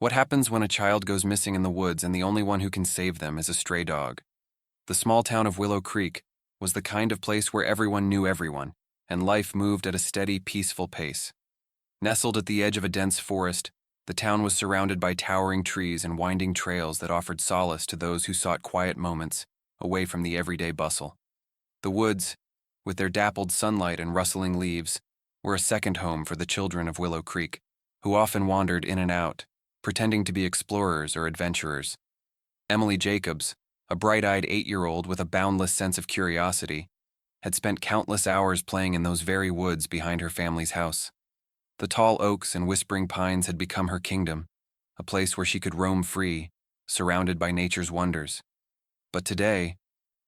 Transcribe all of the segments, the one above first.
What happens when a child goes missing in the woods and the only one who can save them is a stray dog? The small town of Willow Creek was the kind of place where everyone knew everyone, and life moved at a steady, peaceful pace. Nestled at the edge of a dense forest, the town was surrounded by towering trees and winding trails that offered solace to those who sought quiet moments away from the everyday bustle. The woods, with their dappled sunlight and rustling leaves, were a second home for the children of Willow Creek, who often wandered in and out, pretending to be explorers or adventurers. Emily Jacobs, a bright-eyed 8-year-old with a boundless sense of curiosity, had spent countless hours playing in those very woods behind her family's house. The tall oaks and whispering pines had become her kingdom, a place where she could roam free, surrounded by nature's wonders. But today,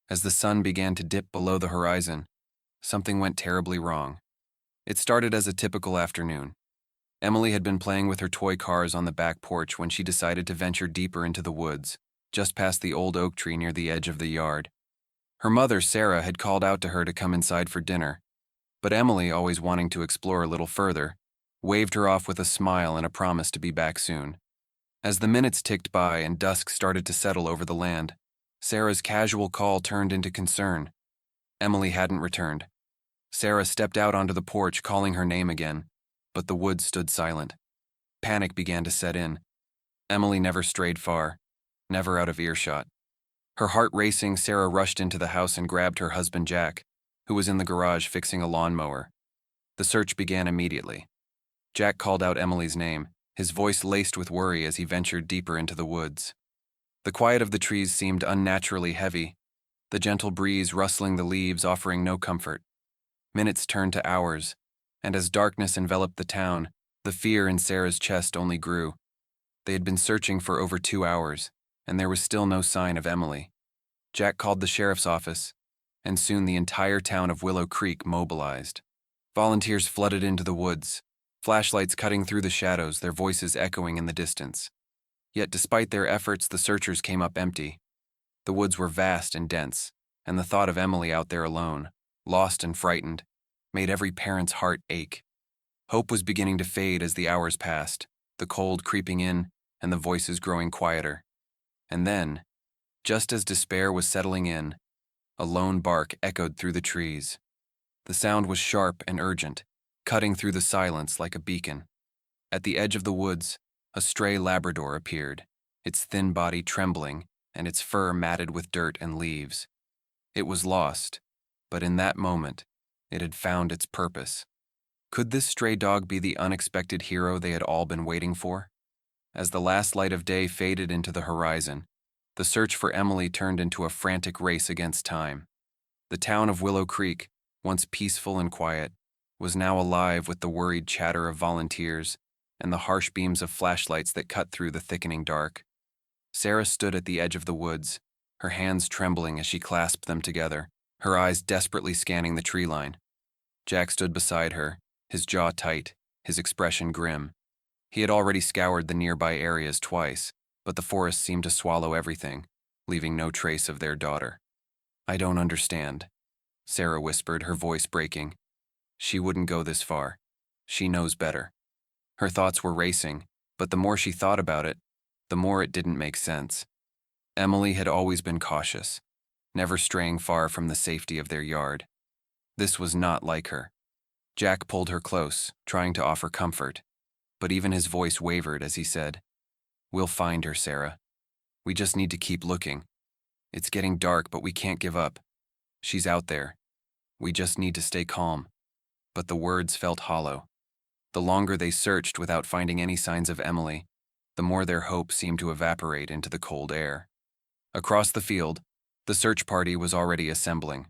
as the sun began to dip below the horizon, something went terribly wrong. It started as a typical afternoon. Emily had been playing with her toy cars on the back porch when she decided to venture deeper into the woods, just past the old oak tree near the edge of the yard. Her mother, Sarah, had called out to her to come inside for dinner, but Emily, always wanting to explore a little further, waved her off with a smile and a promise to be back soon. As the minutes ticked by and dusk started to settle over the land, Sarah's casual call turned into concern. Emily hadn't returned. Sarah stepped out onto the porch, calling her name again, but the woods stood silent. Panic began to set in. Emily never strayed far, never out of earshot. Her heart racing, Sarah rushed into the house and grabbed her husband Jack, who was in the garage fixing a lawnmower. The search began immediately. Jack called out Emily's name, his voice laced with worry as he ventured deeper into the woods. The quiet of the trees seemed unnaturally heavy, the gentle breeze rustling the leaves offering no comfort. Minutes turned to hours, and as darkness enveloped the town, the fear in Sarah's chest only grew. They had been searching for over 2 hours, and there was still no sign of Emily. Jack called the sheriff's office, and soon the entire town of Willow Creek mobilized. Volunteers flooded into the woods, flashlights cutting through the shadows, their voices echoing in the distance. Yet despite their efforts, the searchers came up empty. The woods were vast and dense, and the thought of Emily out there alone, lost and frightened, made every parent's heart ache. Hope was beginning to fade as the hours passed, the cold creeping in and the voices growing quieter. And then, just as despair was settling in, a lone bark echoed through the trees. The sound was sharp and urgent, cutting through the silence like a beacon. At the edge of the woods, a stray Labrador appeared, its thin body trembling and its fur matted with dirt and leaves. It was lost, but in that moment, it had found its purpose. Could this stray dog be the unexpected hero they had all been waiting for? As the last light of day faded into the horizon, the search for Emily turned into a frantic race against time. The town of Willow Creek, once peaceful and quiet, was now alive with the worried chatter of volunteers and the harsh beams of flashlights that cut through the thickening dark. Sarah stood at the edge of the woods, her hands trembling as she clasped them together, her eyes desperately scanning the tree line. Jack stood beside her, his jaw tight, his expression grim. He had already scoured the nearby areas twice, but the forest seemed to swallow everything, leaving no trace of their daughter. "I don't understand," Sarah whispered, her voice breaking. "She wouldn't go this far. She knows better." Her thoughts were racing, but the more she thought about it, the more it didn't make sense. Emily had always been cautious, never straying far from the safety of their yard. This was not like her. Jack pulled her close, trying to offer comfort, but even his voice wavered as he said, "We'll find her, Sarah. We just need to keep looking. It's getting dark, but we can't give up. She's out there. We just need to stay calm." But the words felt hollow. The longer they searched without finding any signs of Emily, the more their hope seemed to evaporate into the cold air. Across the field, the search party was already assembling.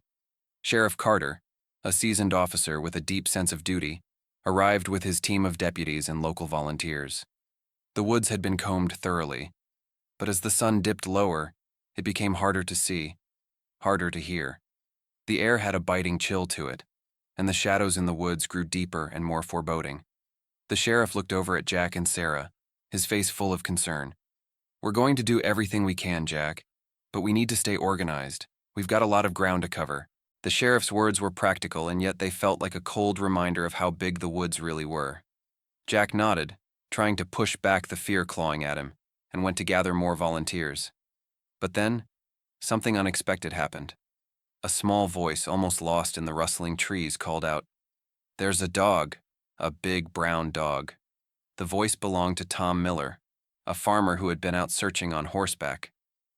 Sheriff Carter, a seasoned officer with a deep sense of duty, arrived with his team of deputies and local volunteers. The woods had been combed thoroughly, but as the sun dipped lower, it became harder to see, harder to hear. The air had a biting chill to it, and the shadows in the woods grew deeper and more foreboding. The sheriff looked over at Jack and Sarah, his face full of concern. "We're going to do everything we can, Jack, but we need to stay organized. We've got a lot of ground to cover." The sheriff's words were practical, and yet they felt like a cold reminder of how big the woods really were. Jack nodded, trying to push back the fear clawing at him, and went to gather more volunteers. But then, something unexpected happened. A small voice, almost lost in the rustling trees, called out, "There's a dog, a big brown dog." The voice belonged to Tom Miller, a farmer who had been out searching on horseback.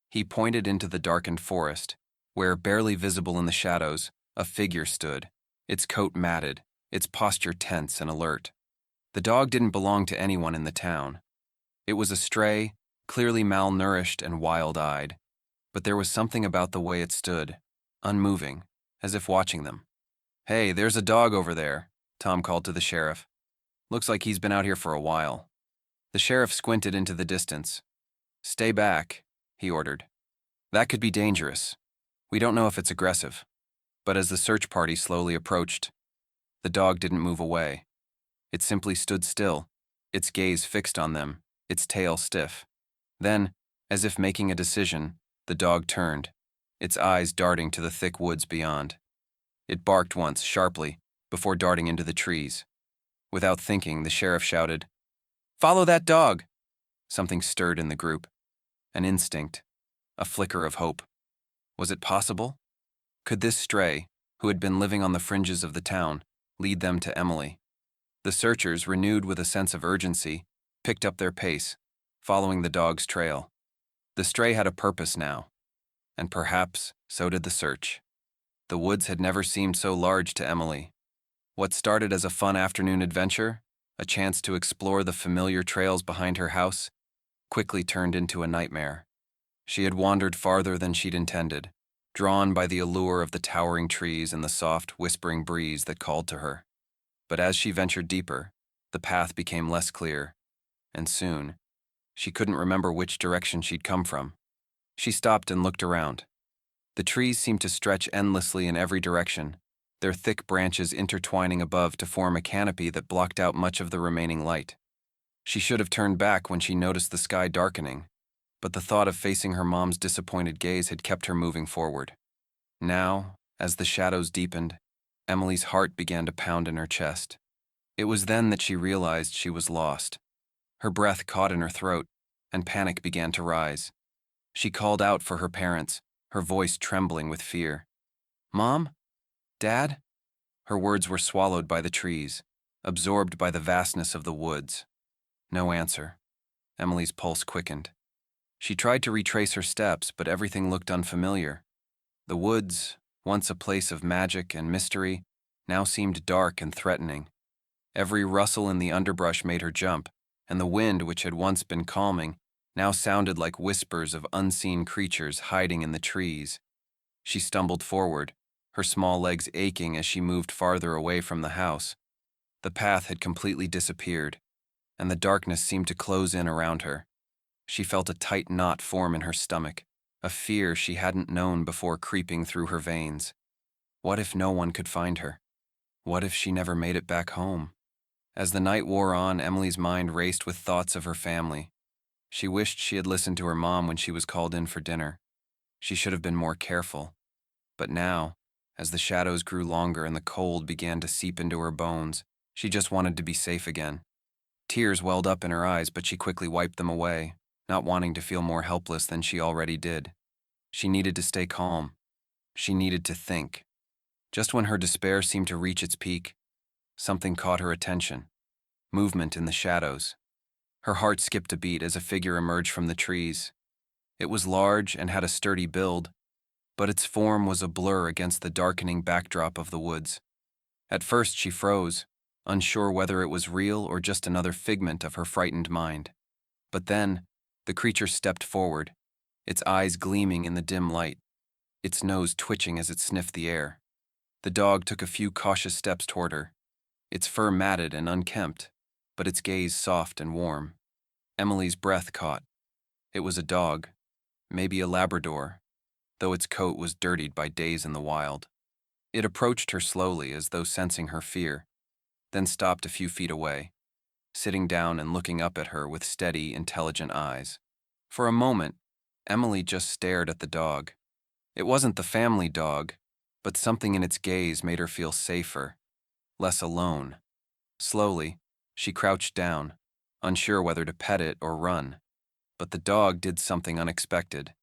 He pointed into the darkened forest, where, barely visible in the shadows, a figure stood, its coat matted, its posture tense and alert. The dog didn't belong to anyone in the town. It was a stray, clearly malnourished and wild-eyed, but there was something about the way it stood, unmoving, as if watching them. "Hey, there's a dog over there," Tom called to the sheriff. "Looks like he's been out here for a while." The sheriff squinted into the distance. "Stay back," he ordered. "That could be dangerous. We don't know if it's aggressive." But as the search party slowly approached, the dog didn't move away. It simply stood still, its gaze fixed on them, its tail stiff. Then, as if making a decision, the dog turned, its eyes darting to the thick woods beyond. It barked once, sharply, before darting into the trees. Without thinking, the sheriff shouted, "Follow that dog!" Something stirred in the group. An instinct, a flicker of hope. Was it possible? Could this stray, who had been living on the fringes of the town, lead them to Emily? The searchers, renewed with a sense of urgency, picked up their pace, following the dog's trail. The stray had a purpose now, and perhaps so did the search. The woods had never seemed so large to Emily. What started as a fun afternoon adventure, a chance to explore the familiar trails behind her house, quickly turned into a nightmare. She had wandered farther than she'd intended, drawn by the allure of the towering trees and the soft, whispering breeze that called to her. But as she ventured deeper, the path became less clear, and soon, she couldn't remember which direction she'd come from. She stopped and looked around. The trees seemed to stretch endlessly in every direction, their thick branches intertwining above to form a canopy that blocked out much of the remaining light. She should have turned back when she noticed the sky darkening, but the thought of facing her mom's disappointed gaze had kept her moving forward. Now, as the shadows deepened, Emily's heart began to pound in her chest. It was then that she realized she was lost. Her breath caught in her throat, and panic began to rise. She called out for her parents, her voice trembling with fear. "Mom? Dad?" Her words were swallowed by the trees, absorbed by the vastness of the woods. No answer. Emily's pulse quickened. She tried to retrace her steps, but everything looked unfamiliar. The woods, once a place of magic and mystery, now seemed dark and threatening. Every rustle in the underbrush made her jump, and the wind, which had once been calming, now sounded like whispers of unseen creatures hiding in the trees. She stumbled forward, her small legs aching as she moved farther away from the house. The path had completely disappeared, and the darkness seemed to close in around her. She felt a tight knot form in her stomach, a fear she hadn't known before creeping through her veins. What if no one could find her? What if she never made it back home? As the night wore on, Emily's mind raced with thoughts of her family. She wished she had listened to her mom when she was called in for dinner. She should have been more careful. But now, as the shadows grew longer and the cold began to seep into her bones, she just wanted to be safe again. Tears welled up in her eyes, but she quickly wiped them away, not wanting to feel more helpless than she already did. She needed to stay calm. She needed to think. Just when her despair seemed to reach its peak, something caught her attention. Movement in the shadows. Her heart skipped a beat as a figure emerged from the trees. It was large and had a sturdy build, but its form was a blur against the darkening backdrop of the woods. At first she froze, unsure whether it was real or just another figment of her frightened mind. But then, the creature stepped forward, its eyes gleaming in the dim light, its nose twitching as it sniffed the air. The dog took a few cautious steps toward her, its fur matted and unkempt, but its gaze soft and warm. Emily's breath caught. It was a dog, maybe a Labrador, though its coat was dirtied by days in the wild. It approached her slowly as though sensing her fear, then stopped a few feet away, sitting down and looking up at her with steady, intelligent eyes. For a moment, Emily just stared at the dog. It wasn't the family dog, but something in its gaze made her feel safer, less alone. Slowly, she crouched down, unsure whether to pet it or run. But the dog did something unexpected.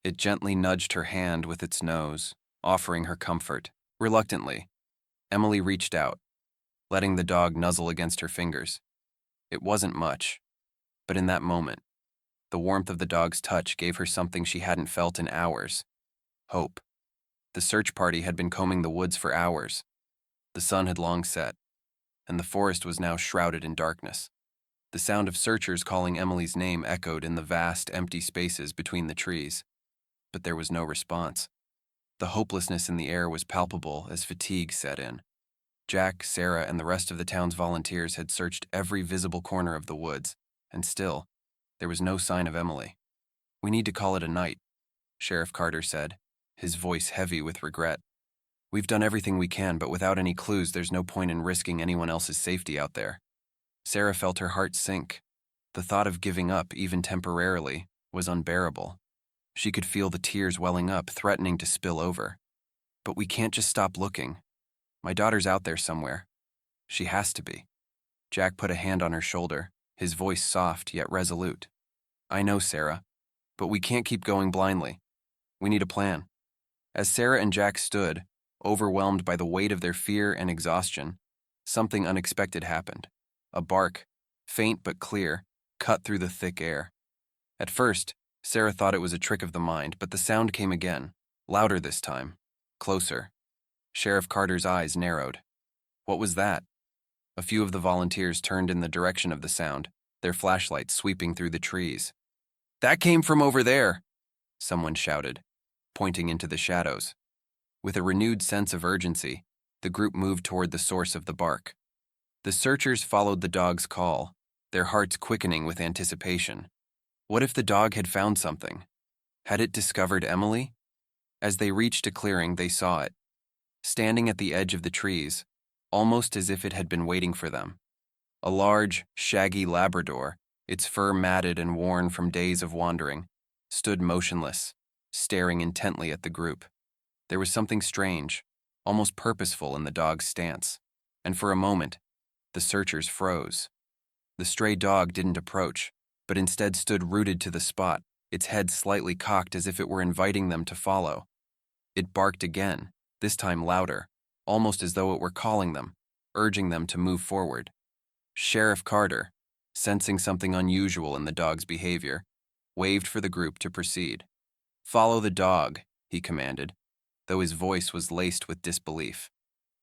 It gently nudged her hand with its nose, offering her comfort. Reluctantly, Emily reached out, letting the dog nuzzle against her fingers. It wasn't much, but in that moment, the warmth of the dog's touch gave her something she hadn't felt in hours: hope. The search party had been combing the woods for hours. The sun had long set, and the forest was now shrouded in darkness. The sound of searchers calling Emily's name echoed in the vast, empty spaces between the trees, but there was no response. The hopelessness in the air was palpable as fatigue set in. Jack, Sarah, and the rest of the town's volunteers had searched every visible corner of the woods, and still, there was no sign of Emily. "We need to call it a night," Sheriff Carter said, his voice heavy with regret. "We've done everything we can, but without any clues, there's no point in risking anyone else's safety out there." Sarah felt her heart sink. The thought of giving up, even temporarily, was unbearable. She could feel the tears welling up, threatening to spill over. "But we can't just stop looking. My daughter's out there somewhere. She has to be." Jack put a hand on her shoulder, his voice soft yet resolute. "I know, Sarah, but we can't keep going blindly. We need a plan." As Sarah and Jack stood, overwhelmed by the weight of their fear and exhaustion, something unexpected happened. A bark, faint but clear, cut through the thick air. At first, Sarah thought it was a trick of the mind, but the sound came again, louder this time, closer. Sheriff Carter's eyes narrowed. What was that? A few of the volunteers turned in the direction of the sound, their flashlights sweeping through the trees. "That came from over there," someone shouted, pointing into the shadows. With a renewed sense of urgency, the group moved toward the source of the bark. The searchers followed the dog's call, their hearts quickening with anticipation. What if the dog had found something? Had it discovered Emily? As they reached a clearing, they saw it, standing at the edge of the trees, almost as if it had been waiting for them. A large, shaggy Labrador, its fur matted and worn from days of wandering, stood motionless, staring intently at the group. There was something strange, almost purposeful in the dog's stance, and for a moment, the searchers froze. The stray dog didn't approach, but instead stood rooted to the spot, its head slightly cocked as if it were inviting them to follow. It barked again, this time louder, almost as though it were calling them, urging them to move forward. Sheriff Carter, sensing something unusual in the dog's behavior, waved for the group to proceed. "Follow the dog," he commanded, though his voice was laced with disbelief.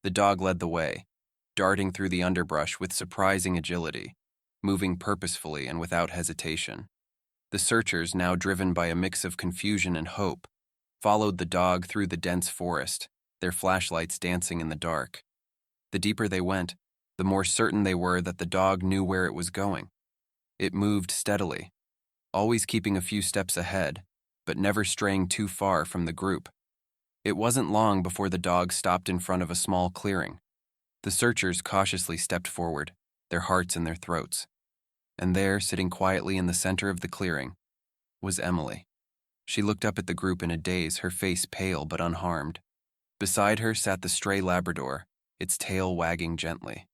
The dog led the way, darting through the underbrush with surprising agility, moving purposefully and without hesitation. The searchers, now driven by a mix of confusion and hope, followed the dog through the dense forest, their flashlights dancing in the dark. The deeper they went, the more certain they were that the dog knew where it was going. It moved steadily, always keeping a few steps ahead, but never straying too far from the group. It wasn't long before the dog stopped in front of a small clearing. The searchers cautiously stepped forward, their hearts in their throats. And there, sitting quietly in the center of the clearing, was Emily. She looked up at the group in a daze, her face pale but unharmed. Beside her sat the stray Labrador, its tail wagging gently.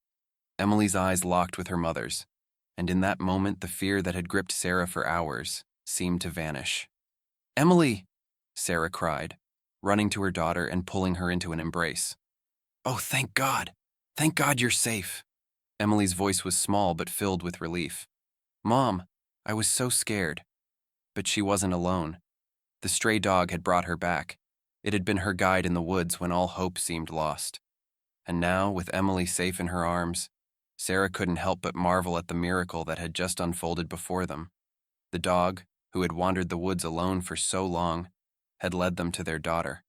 Emily's eyes locked with her mother's, and in that moment the fear that had gripped Sarah for hours seemed to vanish. "Emily!" Sarah cried, running to her daughter and pulling her into an embrace. "Oh, thank God! Thank God you're safe!" Emily's voice was small but filled with relief. "Mom, I was so scared." But she wasn't alone. The stray dog had brought her back. It had been her guide in the woods when all hope seemed lost. And now, with Emily safe in her arms, Sarah couldn't help but marvel at the miracle that had just unfolded before them. The dog, who had wandered the woods alone for so long, had led them to their daughter.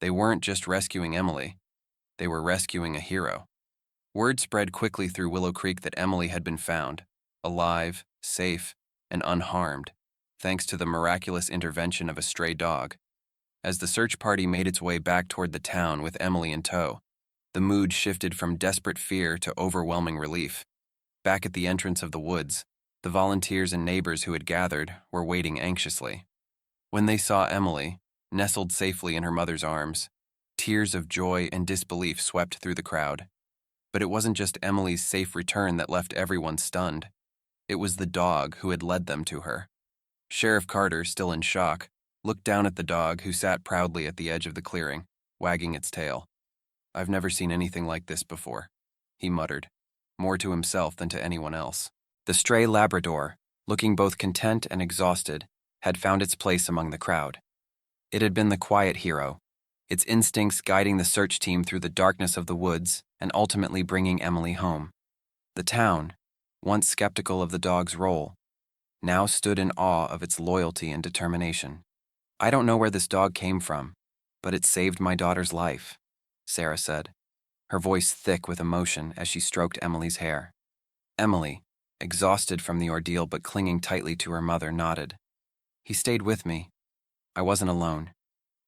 They weren't just rescuing Emily, they were rescuing a hero. Word spread quickly through Willow Creek that Emily had been found, alive, safe, and unharmed, thanks to the miraculous intervention of a stray dog. As the search party made its way back toward the town with Emily in tow, the mood shifted from desperate fear to overwhelming relief. Back at the entrance of the woods, the volunteers and neighbors who had gathered were waiting anxiously. When they saw Emily, nestled safely in her mother's arms, tears of joy and disbelief swept through the crowd. But it wasn't just Emily's safe return that left everyone stunned. It was the dog who had led them to her. Sheriff Carter, still in shock, looked down at the dog who sat proudly at the edge of the clearing, wagging its tail. "I've never seen anything like this before," he muttered, more to himself than to anyone else. The stray Labrador, looking both content and exhausted, had found its place among the crowd. It had been the quiet hero, its instincts guiding the search team through the darkness of the woods and ultimately bringing Emily home. The town, once skeptical of the dog's role, now stood in awe of its loyalty and determination. "I don't know where this dog came from, but it saved my daughter's life," Sarah said, her voice thick with emotion as she stroked Emily's hair. Emily, exhausted from the ordeal but clinging tightly to her mother, nodded. "He stayed with me. I wasn't alone.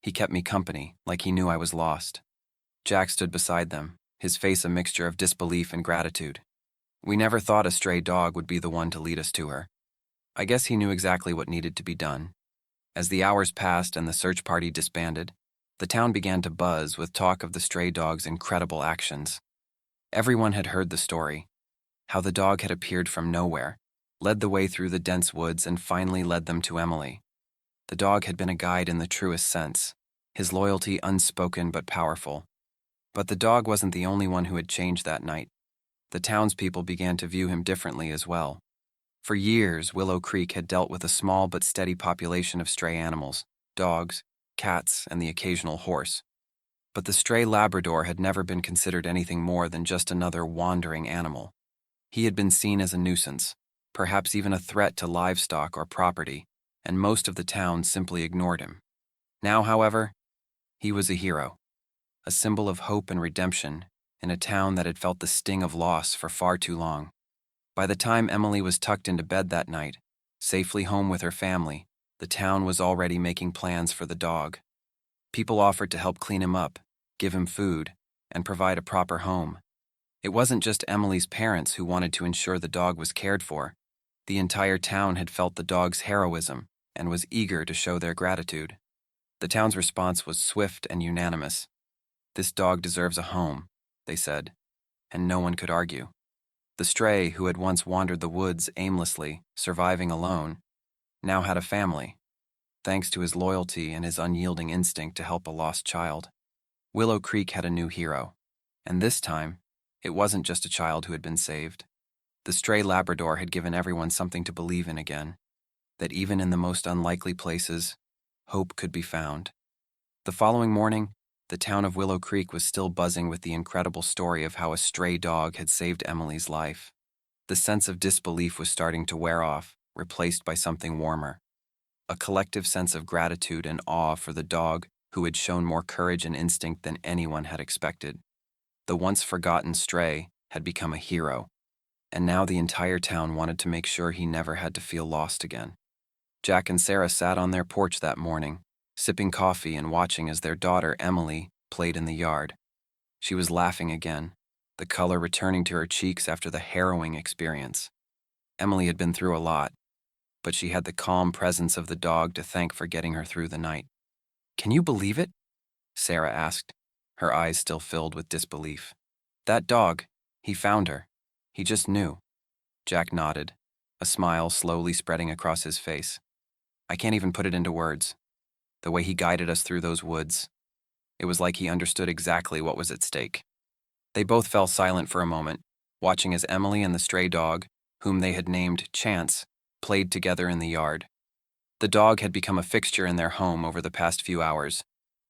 He kept me company, like he knew I was lost." Jack stood beside them, his face a mixture of disbelief and gratitude. "We never thought a stray dog would be the one to lead us to her. I guess he knew exactly what needed to be done." As the hours passed and the search party disbanded, the town began to buzz with talk of the stray dog's incredible actions. Everyone had heard the story, how the dog had appeared from nowhere, led the way through the dense woods, and finally led them to Emily. The dog had been a guide in the truest sense, his loyalty unspoken but powerful. But the dog wasn't the only one who had changed that night. The townspeople began to view him differently as well. For years, Willow Creek had dealt with a small but steady population of stray animals, dogs, cats, and the occasional horse. But the stray Labrador had never been considered anything more than just another wandering animal. He had been seen as a nuisance, perhaps even a threat to livestock or property, and most of the town simply ignored him. Now, however, he was a hero, a symbol of hope and redemption in a town that had felt the sting of loss for far too long. By the time Emily was tucked into bed that night, safely home with her family, the town was already making plans for the dog. People offered to help clean him up, give him food, and provide a proper home. It wasn't just Emily's parents who wanted to ensure the dog was cared for. The entire town had felt the dog's heroism and was eager to show their gratitude. The town's response was swift and unanimous. "This dog deserves a home," they said, and no one could argue. The stray, who had once wandered the woods aimlessly, surviving alone, now had a family, thanks to his loyalty and his unyielding instinct to help a lost child. Willow Creek had a new hero, and this time, it wasn't just a child who had been saved. The stray Labrador had given everyone something to believe in again, that even in the most unlikely places, hope could be found. The following morning, the town of Willow Creek was still buzzing with the incredible story of how a stray dog had saved Emily's life. The sense of disbelief was starting to wear off, replaced by something warmer. A collective sense of gratitude and awe for the dog who had shown more courage and instinct than anyone had expected. The once forgotten stray had become a hero, and now the entire town wanted to make sure he never had to feel lost again. Jack and Sarah sat on their porch that morning, sipping coffee and watching as their daughter, Emily, played in the yard. She was laughing again, the color returning to her cheeks after the harrowing experience. Emily had been through a lot, but she had the calm presence of the dog to thank for getting her through the night. "Can you believe it?" Sarah asked, her eyes still filled with disbelief. "That dog, he found her. He just knew." Jack nodded, a smile slowly spreading across his face. "I can't even put it into words. The way he guided us through those woods, it was like he understood exactly what was at stake." They both fell silent for a moment, watching as Emily and the stray dog, whom they had named Chance, played together in the yard. The dog had become a fixture in their home over the past few hours,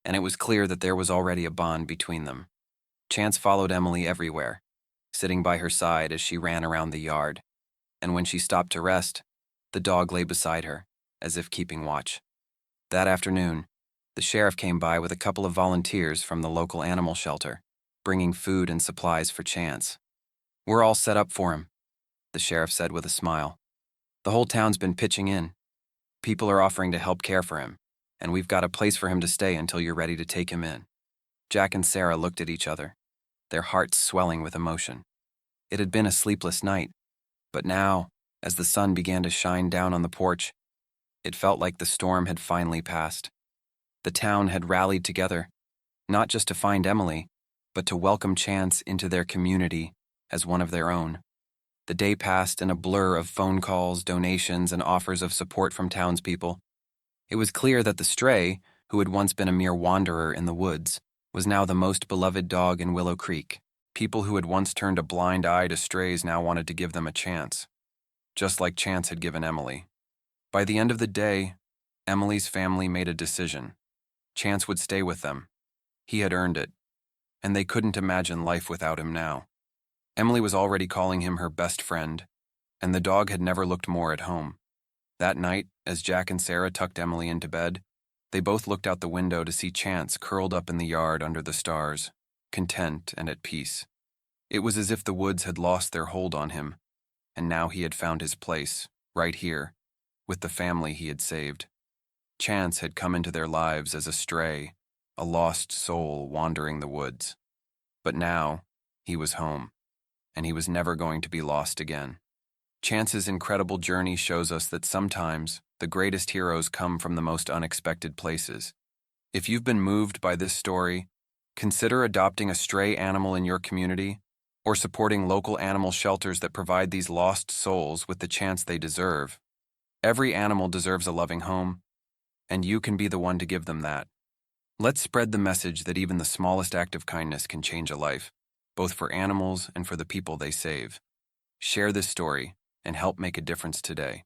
and it was clear that there was already a bond between them. Chance followed Emily everywhere, sitting by her side as she ran around the yard, and when she stopped to rest, the dog lay beside her, as if keeping watch. That afternoon, the sheriff came by with a couple of volunteers from the local animal shelter, bringing food and supplies for Chance. "We're all set up for him," the sheriff said with a smile. "The whole town's been pitching in. People are offering to help care for him, and we've got a place for him to stay until you're ready to take him in." Jack and Sarah looked at each other, their hearts swelling with emotion. It had been a sleepless night, but now, as the sun began to shine down on the porch, it felt like the storm had finally passed. The town had rallied together, not just to find Emily, but to welcome Chance into their community as one of their own. The day passed in a blur of phone calls, donations, and offers of support from townspeople. It was clear that the stray, who had once been a mere wanderer in the woods, was now the most beloved dog in Willow Creek. People who had once turned a blind eye to strays now wanted to give them a chance, just like Chance had given Emily. By the end of the day, Emily's family made a decision. Chance would stay with them. He had earned it, and they couldn't imagine life without him now. Emily was already calling him her best friend, and the dog had never looked more at home. That night, as Jack and Sarah tucked Emily into bed, they both looked out the window to see Chance curled up in the yard under the stars, content and at peace. It was as if the woods had lost their hold on him, and now he had found his place, right here, with the family he had saved. Chance had come into their lives as a stray, a lost soul wandering the woods. But now, he was home, and he was never going to be lost again. Chance's incredible journey shows us that sometimes the greatest heroes come from the most unexpected places. If you've been moved by this story, consider adopting a stray animal in your community or supporting local animal shelters that provide these lost souls with the chance they deserve. Every animal deserves a loving home, and you can be the one to give them that. Let's spread the message that even the smallest act of kindness can change a life, both for animals and for the people they save. Share this story and help make a difference today.